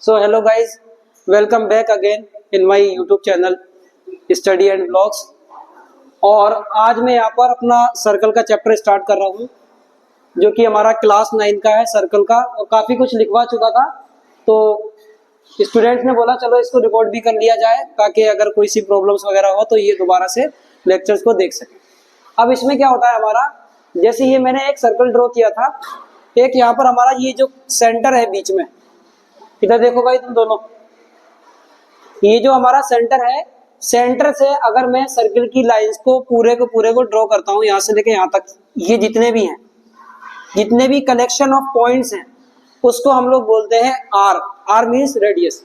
So hello guys, welcome back again in my YouTube channel study and blogs. और आज मैं यहाँ पर अपना सर्कल का चैप्टर स्टार्ट कर रहा हूँ जो कि हमारा क्लास 9 का है सर्कल का, और काफ़ी कुछ लिखवा चुका था तो स्टूडेंट्स ने बोला चलो इसको रिकॉर्ड भी कर लिया जाए ताकि अगर कोई सी प्रॉब्लम्स वगैरह हो तो ये दोबारा से लेक्चर्स को देख सकें। अब इसमें क्या होता है हमारा, जैसे ये मैंने एक सर्कल ड्रॉ किया था, एक यहाँ पर हमारा ये जो सेंटर है बीच में, इधर देखो भाई तुम दोनों, ये जो हमारा सेंटर है, सेंटर से अगर मैं सर्कल की लाइंस को पूरे को ड्रॉ करता हूँ यहाँ से लेके यहाँ तक, ये जितने भी हैं, जितने भी कलेक्शन ऑफ पॉइंट्स हैं उसको हम लोग बोलते हैं आर। Are means radius.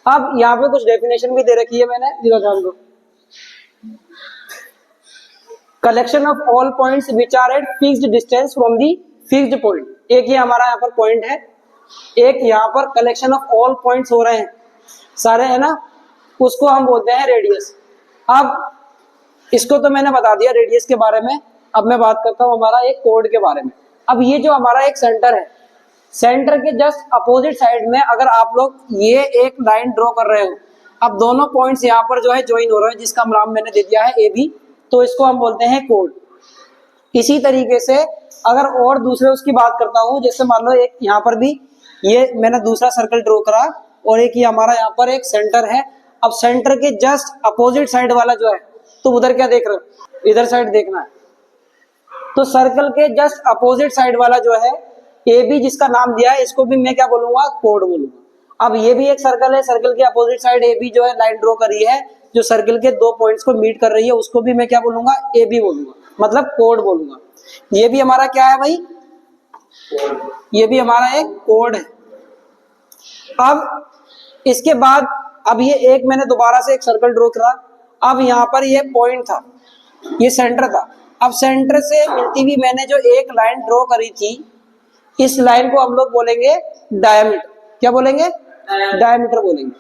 अब यहाँ पे कुछ डेफिनेशन भी दे रखी है मैंने, जरा ध्यान दो। Collection of all points which are at fixed distance from the fixed point. एक ये हमारा यहाँ पर पॉइंट है, एक यहाँ पर कलेक्शन ऑफ ऑल पॉइंट्स हो रहे हैं सारे, है ना, उसको हम बोलते हैं रेडियस। अब इसको तो मैंने बता दिया रेडियस के बारे में। अब मैं बात करता हूँ हमारा एक कोड के बारे में। अब ये जो हमारा एक सेंटर है, सेंटर के जस्ट अपोजिट साइड में अगर आप लोग ये एक लाइन ड्रॉ कर रहे हो, अब दोनों पॉइंट्स यहाँ पर जो है ज्वाइन हो रहे हैं, जिसका नाम मैंने दे दिया है ए बी, तो इसको हम बोलते हैं कोड। इसी तरीके से अगर और दूसरे उसकी बात करता हूँ, जैसे मान लो एक यहाँ पर भी ये मैंने दूसरा सर्कल ड्रॉ करा और एक ये हमारा यहाँ पर एक सेंटर है। अब सेंटर के जस्ट अपोजिट साइड वाला जो है, तो उधर क्या देख रहे हो, इधर साइड देखना है, तो सर्कल के जस्ट अपोजिट साइड वाला जो है ए बी, जिसका नाम दिया है, इसको भी मैं क्या बोलूंगा, कोड बोलूंगा। अब ये भी एक सर्कल है, सर्कल के अपोजिट साइड ए बी जो है लाइन ड्रॉ करी है, जो सर्कल के दो पॉइंट्स को मीट कर रही है, उसको भी मैं क्या बोलूंगा, ए बी बोलूंगा, मतलब कोड बोलूंगा। ये भी हमारा क्या है भाई, ये भी हमारा एक कोड है। अब इसके बाद अब ये एक मैंने दोबारा से एक सर्कल ड्रॉ करा। अब यहाँ पर ये पॉइंट था, ये सेंटर था। अब सेंटर से मिलती हुई मैंने जो एक लाइन ड्रॉ करी थी, इस लाइन को हम लोग बोलेंगे डायमीटर। क्या बोलेंगे, डायमीटर बोलेंगे।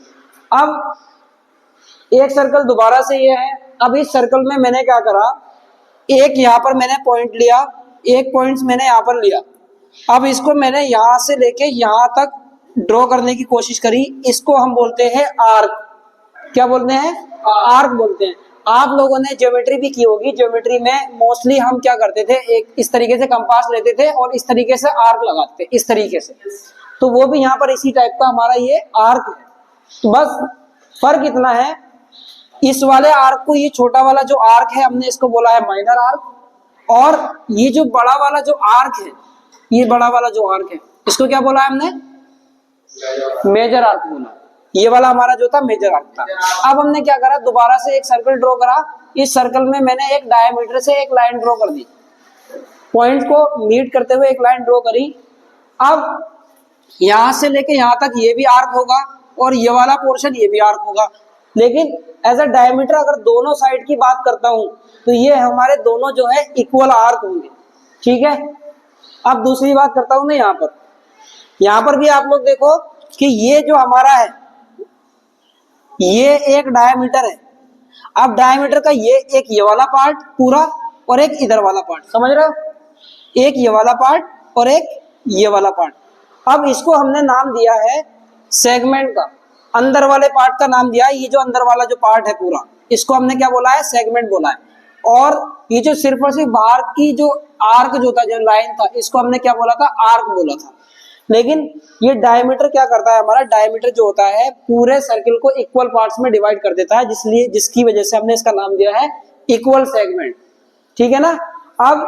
अब एक सर्कल दोबारा से ये है। अब इस सर्कल में मैंने क्या करा, एक यहाँ पर मैंने पॉइंट लिया, एक पॉइंट मैंने यहाँ पर लिया। अब इसको मैंने यहाँ से लेके यहाँ तक ड्रॉ करने की कोशिश करी, इसको हम बोलते हैं आर्क। क्या बोलते हैं, आर्क बोलते हैं। आप लोगों ने ज्योमेट्री भी की होगी, ज्योमेट्री में मोस्टली हम क्या करते थे, एक इस तरीके से कंपास लेते थे और इस तरीके से आर्क लगाते थे, इस तरीके से। तो वो भी यहाँ पर इसी टाइप का हमारा ये आर्क है। तो बस फर्क इतना है, इस वाले आर्क को, ये छोटा वाला जो आर्क है हमने इसको बोला है माइनर आर्क, और ये जो बड़ा वाला जो आर्क है, ये बड़ा वाला जो आर्क है, इसको क्या बोला है हमने, मेजर आर्क बोला। ये वाला हमारा जो था मेजर आर्क था। अब हमने क्या करा, दोबारा से एक सर्कल ड्रॉ करा। इस सर्कल में मैंने एक डायमीटर से एक लाइन ड्रॉ कर दी, पॉइंट को मीट करते हुए एक लाइन ड्रॉ करी। अब यहां से लेके यहां तक ये भी आर्क होगा और ये वाला पोर्शन ये भी आर्क होगा, लेकिन एज अ डायमीटर अगर दोनों साइड की बात करता हूं तो ये हमारे दोनों जो है इक्वल आर्क होंगे। ठीक है। अब दूसरी बात करता हूं मैं, यहाँ पर भी आप लोग देखो कि ये जो हमारा है ये एक डायमीटर है। अब डायमीटर का ये वाला पार्ट पूरा और एक इधर वाला पार्ट, समझ रहे हो, एक ये वाला पार्ट और एक ये वाला पार्ट। अब इसको हमने नाम दिया है सेगमेंट का, अंदर वाले पार्ट का नाम दिया है, ये जो अंदर वाला जो पार्ट है पूरा, इसको हमने क्या बोला है, सेगमेंट बोला है। और ये जो सिर्फ और सिर्फ बाहर की जो आर्क जो था, जो लाइन था, इसको हमने क्या बोला था, आर्क बोला था। लेकिन ये डायमीटर क्या करता है, हमारा डायमीटर जो होता है पूरे सर्कल को इक्वल पार्ट्स में डिवाइड कर देता है, जिसकी वजह से हमने इसका नाम दिया है इक्वल सेगमेंट। ठीक है ना। अब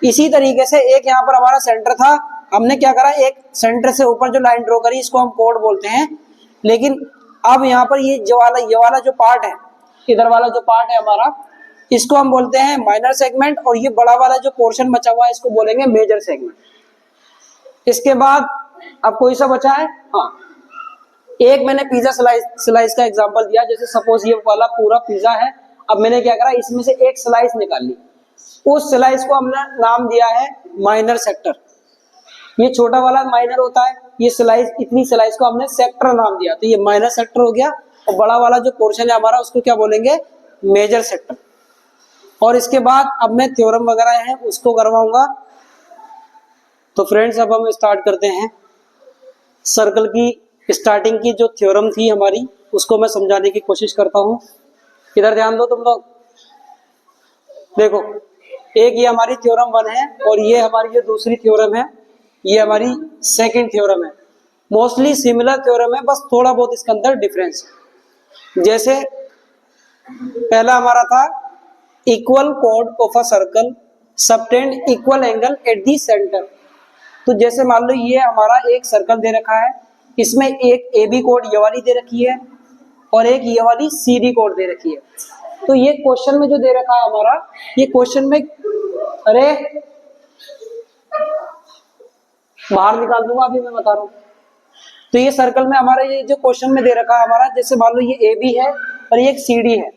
इसी तरीके से एक यहाँ पर हमारा सेंटर था, हमने क्या करा, एक सेंटर से ऊपर जो लाइन ड्रॉ करी, इसको हम कोड बोलते हैं। लेकिन अब यहाँ पर ये वाला जो पार्ट है, इधर वाला जो पार्ट है हमारा, इसको हम बोलते हैं माइनर सेगमेंट, और ये बड़ा वाला जो पोर्शन बचा हुआ है इसको बोलेंगे मेजर सेगमेंट। इसके बाद अब कोई सा बचा है, हाँ, एक मैंने पिज्जा स्लाइस का एग्जांपल दिया। जैसे सपोज ये वाला पूरा पिज्जा है, अब मैंने क्या करा, इसमें से एक स्लाइस निकाल ली, उस स्लाइस को हमने नाम दिया है माइनर सेक्टर। ये छोटा वाला माइनर होता है, ये स्लाइस, इतनी स्लाइस को हमने सेक्टर नाम दिया, तो ये माइनर सेक्टर हो गया। और बड़ा वाला जो पोर्शन है हमारा, उसको क्या बोलेंगे, मेजर सेक्टर। और इसके बाद अब मैं थ्योरम वगैरह है उसको करवाऊंगा। तो फ्रेंड्स अब हम स्टार्ट करते हैं सर्कल की स्टार्टिंग की जो थ्योरम थी हमारी उसको मैं समझाने की कोशिश करता हूं। इधर ध्यान दो तुम लोग। देखो, एक ये हमारी थ्योरम 1 है और ये हमारी जो दूसरी थ्योरम है ये हमारी सेकंड थ्योरम है। मोस्टली सिमिलर थ्योरम है, बस थोड़ा बहुत इसके अंदर डिफरेंस। जैसे पहला हमारा था इक्वल कोड of a circle subtends equal angle at the centre. तो जैसे मान लो ये हमारा एक सर्कल दे रखा है, इसमें एक ए बी कोड ये वाली दे रखी है और एक ये वाली सी डी कोड दे रखी है। तो ये क्वेश्चन में जो दे रखा है हमारा, ये क्वेश्चन में, अरे बाहर निकाल दूंगा अभी, मैं बता रहा हूँ। तो ये सर्कल में हमारा ये जो क्वेश्चन में दे रखा है हमारा, जैसे मान लो ये ए बी है और ये एक सी डी है।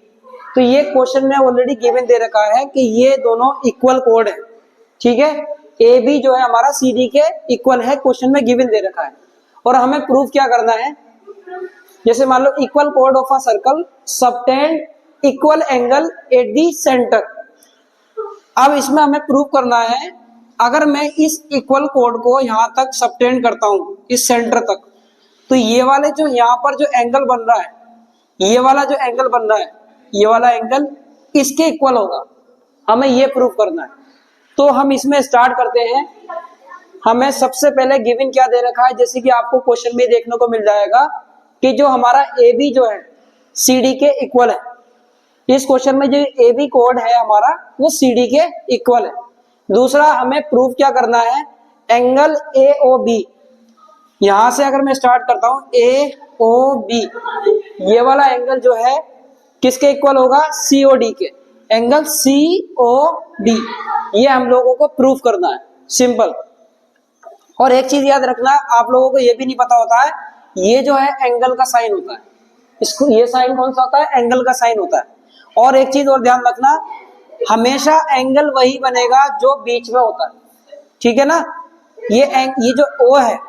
तो ये क्वेश्चन में ऑलरेडी गिवन दे रखा है कि ये दोनों इक्वल कोड है, ठीक है। ए बी जो है हमारा सी डी के इक्वल है, क्वेश्चन में गिवन दे रखा है। और हमें प्रूफ क्या करना है, जैसे मान लो इक्वल कोड of a circle subtends equal angle at the centre. अब इसमें हमें प्रूफ करना है, अगर मैं इस इक्वल कोड को यहां तक सबटेंड करता हूं इस सेंटर तक, तो ये वाले जो यहाँ पर जो एंगल बन रहा है, ये वाला जो एंगल बन रहा है, ये वाला एंगल इसके इक्वल होगा। हमें ये प्रूफ करना है। तो हम इसमें स्टार्ट करते हैं। हमें सबसे पहले गिवन क्या दे रखा है, जैसे कि आपको क्वेश्चन में देखने को मिल जाएगा कि जो हमारा ए बी जो है सी डी के इक्वल है। इस क्वेश्चन में जो ए बी कोड है हमारा वो सी डी के इक्वल है। दूसरा हमें प्रूफ क्या करना है, एंगल ए ओ बी, यहां से अगर मैं स्टार्ट करता हूं ए ओ बी, ये वाला एंगल जो है किसके इक्वल होगा, सी ओ डी के, एंगल सी ओ डी। ये हम लोगों को प्रूफ करना है, सिंपल। और एक चीज याद रखना, आप लोगों को ये भी नहीं पता होता है, ये जो है एंगल का साइन होता है। इसको ये साइन कौन सा होता है, एंगल का साइन होता है। और एक चीज और ध्यान रखना, हमेशा एंगल वही बनेगा जो बीच में होता है, ठीक है ना। ये जो ओ है,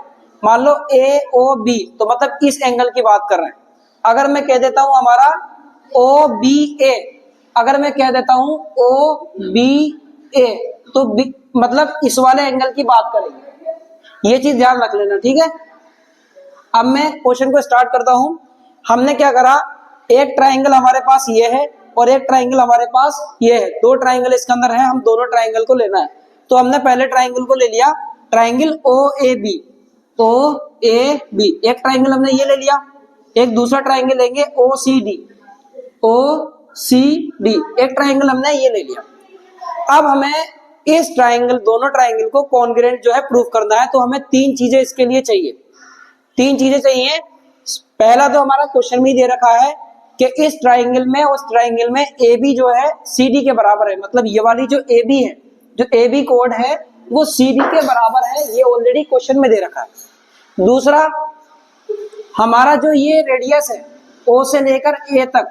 मान लो ए ओ बी, तो मतलब इस एंगल की बात कर रहे हैं। अगर मैं कह देता हूं हमारा ओ बी ए, अगर मैं कह देता हूं ओ बी ए, तो मतलब इस वाले एंगल की बात करेंगे। ये चीज ध्यान रख लेना, ठीक है। अब मैं क्वेश्चन को स्टार्ट करता हूं। हमने क्या करा, एक ट्राइंगल हमारे पास ये है और एक ट्राइंगल हमारे पास ये है। दो ट्राइंगल इसके अंदर है, हम दोनों ट्राइंगल को लेना है। तो हमने पहले ट्राइंगल को ले लिया, triangle O A B, O A B. एक ट्राइंगल हमने ये ले लिया, एक दूसरा ट्राइंगल लेंगे O C D, O C D. एक ट्राइंगल हमने ये ले लिया। अब हमें इस ट्राइंगल, दोनों ट्राइंगल को कॉन्ग्रुएंट जो है प्रूफ करना है। तो हमें तीन चीजें इसके लिए चाहिए, तीन चीजें चाहिए। पहला तो हमारा क्वेश्चन में दे रखा है कि इस ट्राइंगल में, उस ट्राइंगल में ए बी जो है सी डी के बराबर है। मतलब ये वाली जो ए बी है, जो ए बी कोड है वो सी डी के बराबर है, ये ऑलरेडी क्वेश्चन में दे रखा है। दूसरा, हमारा जो ये रेडियस है ओ से लेकर ए तक,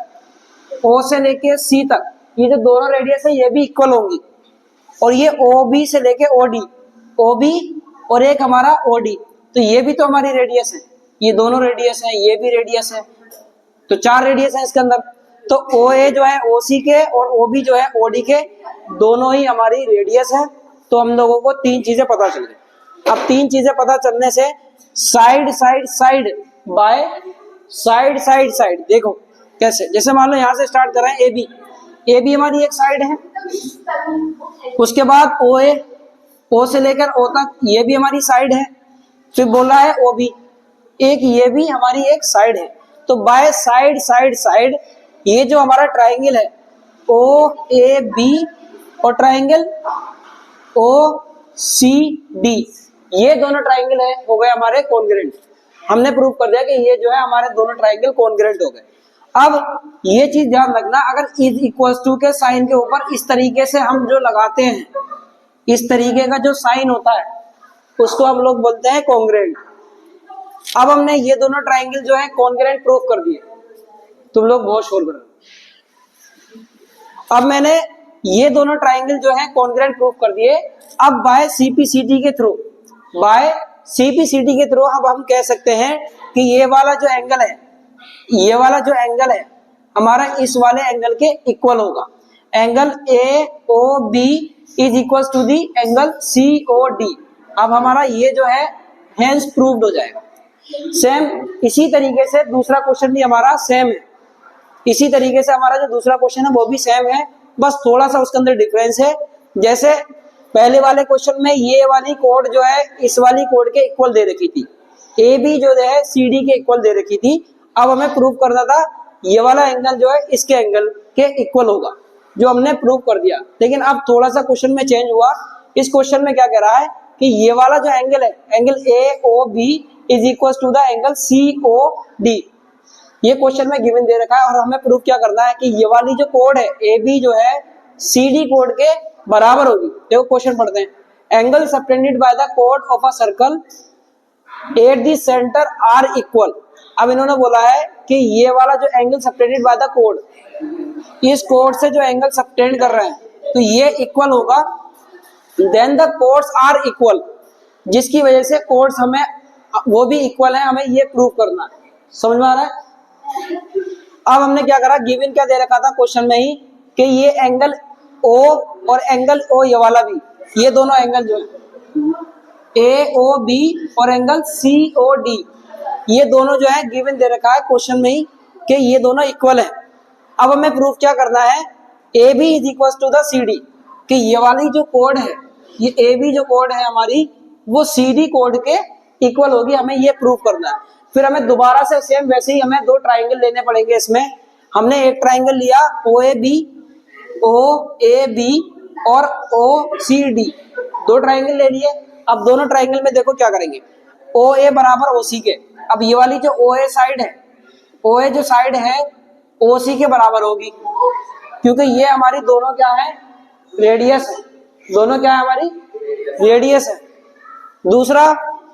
ओ से लेकर सी तक, ये जो दोनों रेडियस है ये भी इक्वल होंगी। और ये ओ बी से लेके ओ डी, ओ बी और एक हमारा ओ डी, तो ये भी तो हमारी रेडियस है। ये दोनों रेडियस है, ये भी रेडियस है, तो चार रेडियस है इसके अंदर। तो ओ ए जो है ओ सी के और ओ बी जो है ओ डी के, दोनों ही हमारी रेडियस है। तो हम लोगों को तीन चीजें पता चल गई। अब तीन चीजें पता चलने से side side side by side side side, देखो कैसे। जैसे मान लो यहां से स्टार्ट कर रहे हैं ए बी, ए बी हमारी एक साइड है। उसके बाद ओ ए, ओ से लेकर ओ तक ये भी हमारी साइड है। फिर बोल रहा है ओ बी, एक ये भी हमारी एक साइड है। तो बाय साइड साइड साइड, ये जो हमारा ट्राइंगल है ओ ए बी और ट्राइंगल ओ सी डी, ये दोनों ट्राइंगल है हो गए हमारे कॉन्ग्रुएंट। हमने प्रूव कर दिया कि ये जो है हमारे दोनों ट्राइंगल कॉन्ग्रुएंट हो गए। अब ये चीज ध्यान रखना, अगर इज इक्वल्स टू के साइन के ऊपर इस तरीके से हम जो लगाते हैं, इस तरीके का जो साइन होता है उसको हम लोग बोलते हैं कॉन्ग्रुएंट। अब हमने ये दोनों ट्राइंगल जो है कॉन्ग्रुएंट प्रूफ कर दिए। तुम लोग बहुत शोर कर रहे हो। अब मैंने ये दोनों ट्राइंगल जो है कॉन्ग्रुएंट प्रूफ कर दिए। अब बाय सीपीसीटी के थ्रू, बाय सीपीसीटी के थ्रू अब हम कह सकते हैं कि ये वाला जो एंगल है, ये वाला जो एंगल है हमारा इस वाले एंगल के इक्वल होगा। Angle A O B is equal to the angle C O D. अब हमारा ये जो है हेंस प्रूव्ड हो जाएगा। सेम इसी तरीके से दूसरा क्वेश्चन भी हमारा सेम है, इसी तरीके से हमारा जो दूसरा क्वेश्चन है वो भी सेम है, बस थोड़ा सा उसके अंदर डिफरेंस है। जैसे पहले वाले क्वेश्चन में ये वाली कोड जो है इस वाली कोड के इक्वल दे रखी थी, ए बी जो है सी डी के इक्वल दे रखी थी। अब हमें प्रूव करना था ये वाला एंगल जो है इसके एंगल के इक्वल होगा, जो हमने प्रूव कर दिया। लेकिन अब थोड़ा सा क्वेश्चन में चेंज हुआ। इस क्वेश्चन में क्या कह रहा है कि ये वाला जो एंगल है, angle A O B is equal to the angle C O D, ये क्वेश्चन में गिवन दे रखा है। और हमें प्रूव क्या करना है कि ये वाली जो कोड है ए बी जो है सी डी कोड के बराबर होगी। देखो क्वेश्चन पढ़ते हैं। एंगल सबटेंडेड बाय द कोड of a circle at the centre are equal. अब इन्होंने बोला है कि ये वाला जो एंगल सबटेंडेड बाय द कोड, इस कोड से जो एंगल सबटेंड कर रहे हैं तो ये इक्वल होगा, then the chords are equal, जिसकी वजह से कोड्स हमें वो भी इक्वल है, हमें ये प्रूव करना है। समझ में आ रहा है? अब हमने क्या करा, गिवन क्या दे रखा था क्वेश्चन में ही कि ये एंगल ओ और एंगल ओ ये वाला भी, ये दोनों एंगल जो है ए ओ बी और एंगल सी ओ डी, ये दोनों जो है गिवन दे रखा है क्वेश्चन में ही कि ये दोनों इक्वल है। अब हमें प्रूफ क्या करना है, A B is equal to the C D, कि ये वाली जो कोड है, ये ए बी जो कोड है हमारी वो सी डी कोड के इक्वल होगी, हमें ये प्रूफ करना है। फिर हमें दोबारा से सेम वैसे ही हमें दो ट्राइंगल लेने पड़ेंगे। इसमें हमने एक ट्राइंगल लिया ओ ए बी और ओ सी डी, दो ट्राइंगल ले लिए। अब दोनों ट्राइंगल में देखो क्या करेंगे, ओ ए बराबर ओ सी के। अब ये वाली जो ओ ए साइड है, ओ ए जो साइड है ओ सी के बराबर होगी, क्योंकि ये हमारी दोनों क्या है, रेडियस है, दोनों क्या है हमारी रेडियस है। दूसरा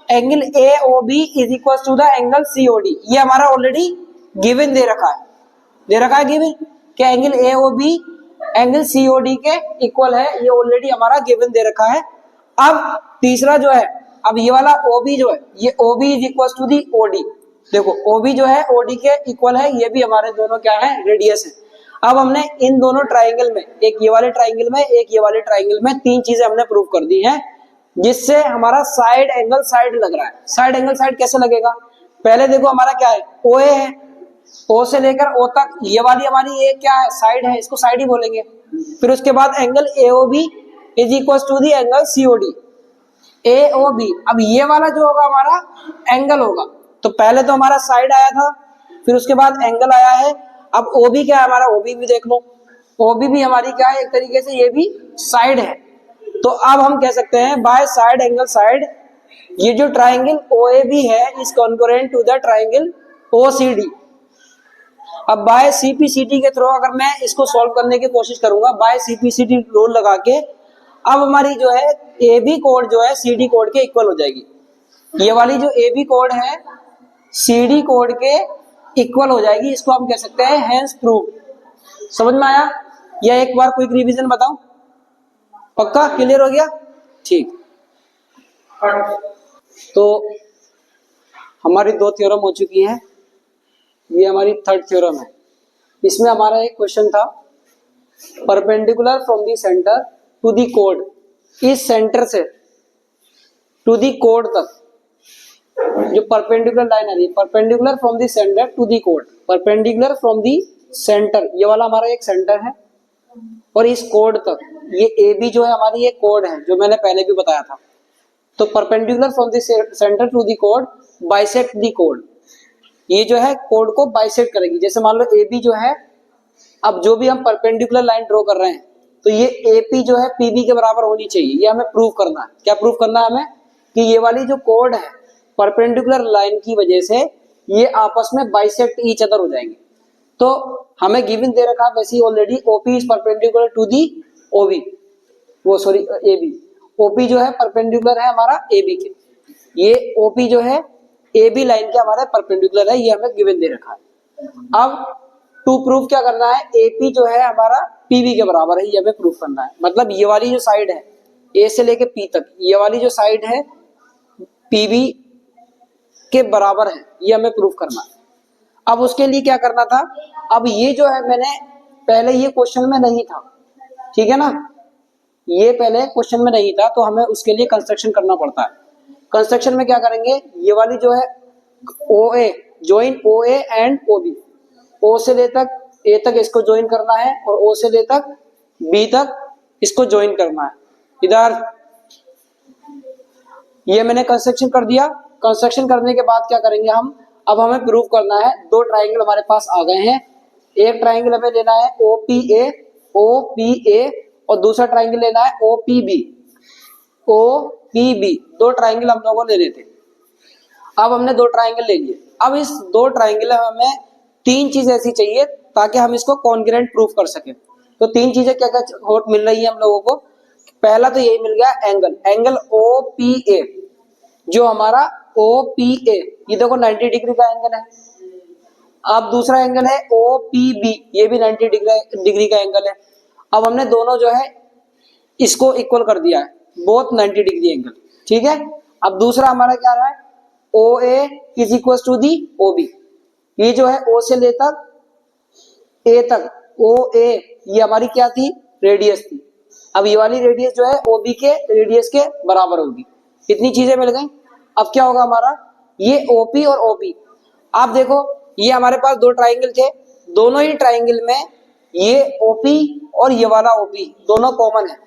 angle A O B is equal to the angle C O D, ये हमारा ऑलरेडी गिवन दे रखा है गिवन कि angle A O B angle C O D के इक्वल है, ये ऑलरेडी हमारा गिवन दे रखा है। अब तीसरा जो है, अब ये वाला ओ बी जो है, ये O B is equal to the O D, देखो ओ बी जो है ओ डी के इक्वल है, ये भी हमारे दोनों क्या है, रेडियस है। अब हमने इन दोनों ट्राइंगल में, एक ये वाले ट्राइंगल में एक ये वाले ट्राइंगल में, तीन चीजें हमने प्रूव कर दी हैं, जिससे हमारा साइड एंगल साइड लग रहा है। साइड एंगल साइड कैसे लगेगा, पहले देखो हमारा क्या है, ओ ए है, ओ से लेकर ओ तक ये वाली हमारी ए क्या है, साइड है, इसको साइड ही बोलेंगे। फिर उसके बाद angle A O B is equal to the angle C O D, A O B. अब ये वाला जो होगा हमारा एंगल होगा, तो पहले तो हमारा साइड आया था, फिर उसके बाद एंगल आया है। अब ओ बी क्या है हमारा, ओ बी भी देख लो, ओ बी भी हमारी क्या है, एक तरीके से ये भी साइड है। तो अब हम कह सकते हैं बाय साइड एंगल साइड, ये जो ट्राइंगल ओ ए बी है is congruent to the triangle O C D. अब बाय सीपीसीटी के थ्रू अगर मैं इसको सॉल्व करने की कोशिश करूंगा, बाय सीपीसीटी रूल लगा के, अब हमारी जो है ए बी कोड जो है सी डी कोड के इक्वल हो जाएगी। ये वाली जो ए बी कोड है सी डी कोड के इक्वल हो जाएगी, इसको हम कह सकते हैं हेंस प्रूव। समझ में आया? या एक बार क्विक रिवीजन बताऊं, पक्का क्लियर हो गया? ठीक, तो हमारी दो थ्योरम हो चुकी हैं, ये हमारी थर्ड थ्योरम है। इसमें हमारा एक क्वेश्चन था, perpendicular from the centre to the कोड, इस सेंटर से टू द कोड तक जो परपेंडिकुलर लाइन आ रही है, perpendicular from the centre to the कोड, परपेंडिकुलर फ्रॉम द सेंटर, ये वाला हमारा एक सेंटर है, और इस कोड तक ये ए बी जो है हमारी ये कोड है, जो मैंने पहले भी बताया था। तो perpendicular from the centre to the code bisect the code, ये जो है कोड को बाइसेक्ट करेगी। जैसे मान लो ए बी जो है, अब जो भी हम परपेंडिकुलर लाइन ड्रॉ कर रहे हैं तो ये ए पी जो है पी बी के बराबर होनी चाहिए, ये हमें प्रूव करना है। क्या प्रूव करना है हमें, कि ये वाली जो कोड है परपेंडिकुलर लाइन की वजह से ये आपस में बाइसेक्ट ईच अदर हो जाएंगे। तो हमें गिवन दे रखा है वैसे ही already, OP is perpendicular to the OB, वो सॉरी ए बी, ओपी जो है परपेंडिकुलर है हमारा ए बी के, ये ओपी जो है ए बी लाइन के हमारे परपेंडिकुलर है, ये हमें गिवन दे रखा है। अब टू प्रूफ क्या करना है, एपी जो है हमारा पीबी के बराबर है, ये हमें प्रूफ करना है। मतलब ये वाली जो साइड है ए से लेके पी तक, ये वाली जो साइड है पीबी के बराबर है, ये हमें प्रूफ करना है। अब उसके लिए क्या करना था, अब ये जो है मैंने पहले ये क्वेश्चन में नहीं था, ठीक है ना, ये पहले क्वेश्चन में नहीं था, तो हमें उसके लिए कंस्ट्रक्शन करना पड़ता है। कंस्ट्रक्शन में क्या करेंगे, ये वाली जो है O A, join O A and O B, O से ए तक इसको ज्वाइन करना है और ओ से ले तक बी तक इसको ज्वाइन करना है। इधर ये मैंने कंस्ट्रक्शन कर दिया। कंस्ट्रक्शन करने के बाद क्या करेंगे हम, अब हमें प्रूव करना है, दो ट्राइंगल हमारे पास आ गए हैं। एक ट्राइंगल हमें लेना है ओ पी ए और दूसरा ट्राइंगल लेना है ओ पी बी। दो ट्राइंगल हम लोगों ने ले लेते। अब हमने दो ट्राइंगल ले लिए। अब इस दो ट्राइंगल में हमें तीन चीज ऐसी चाहिए ताकि हम इसको कॉन्ग्रुएंट प्रूफ कर सकें। तो तीन चीजें क्या क्या मिल रही है हम लोगों को। पहला तो यही मिल गया एंगल ओ पी ए, जो हमारा ओ पी ए ये देखो 90 डिग्री का एंगल है। अब दूसरा एंगल है ओ पी बी, ये भी 90 डिग्री का एंगल है। अब हमने दोनों जो है इसको इक्वल कर दिया है, बोथ 90 डिग्री एंगल, ठीक है। अब दूसरा हमारा क्या रहा है, O A is equal to the O B. ये जो है ओ से ले तक ए तक, ओ ए ये हमारी क्या थी, रेडियस थी। अब ये वाली रेडियस जो है ओ बी के रेडियस के बराबर होगी। इतनी चीजें मिल गई। अब क्या होगा हमारा, ये ओपी और ओपी। आप देखो ये हमारे पास दो ट्राइंगल थे, दोनों ही ट्राइंगल में ये ओपी और ये वाला ओपी दोनों कॉमन है,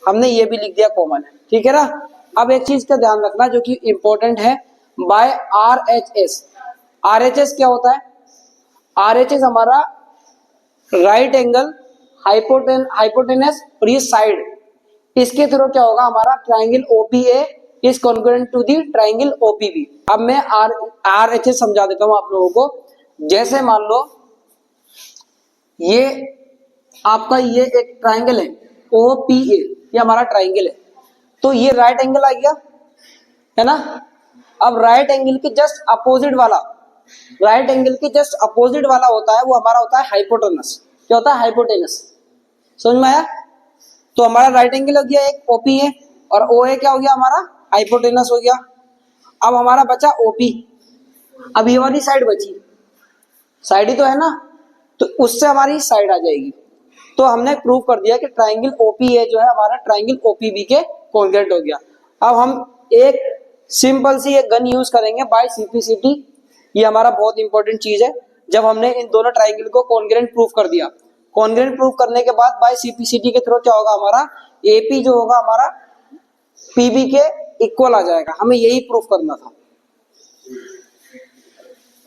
हमने ये भी लिख दिया कॉमन है, ठीक है ना। अब एक चीज का ध्यान रखना जो कि इंपॉर्टेंट है, by R H S. R H S क्या होता है, आर एच एस हमारा राइट एंगल हाइपोटेनस और ये साइड, इसके थ्रू क्या होगा हमारा triangle OPA is congruent to the triangle OPB. अब मैं आर एच एस समझा देता हूं आप लोगों को। जैसे मान लो ये आपका ये एक ट्राइंगल है ओपीए, ये हमारा ट्राइंगल है, तो ये राइट एंगल आ गया है ना। अब राइट एंगल के जस्ट अपोजिट वाला, राइट एंगल के जस्ट अपोजिट वाला होता है वो हमारा होता है हाइपोटेनस। क्या होता है, हाइपोटेनस। समझ में आया। तो हमारा राइट एंगल हो गया एक ओपी है और ओ ए क्या हो गया हमारा, हाइपोटेनस हो गया। अब हमारा बचा ओपी। अब ये वाली साइड बची, साइड ही तो है ना, तो उससे हमारी साइड आ जाएगी। तो हमने प्रूव कर दिया कि ट्राइंगल ओपीए जो है हमारा ट्राइंगल ओपीबी के कॉन्ग्रुएंट हो गया। अब हम एक सिंपल सी एक गन यूज करेंगे बाय सीपीसीटी। ये हमारा बहुत इंपॉर्टेंट चीज है। जब हमने इन दोनों ट्राइंगल को कॉन्ग्रुएंट प्रूफ कर दिया, कॉन्ग्रुएंट प्रूफ करने के बाद बाय सीपीसीटी के थ्रू क्या होगा हमारा, एपी जो होगा हमारा पीबी के इक्वल आ जाएगा। हमें यही प्रूफ करना था।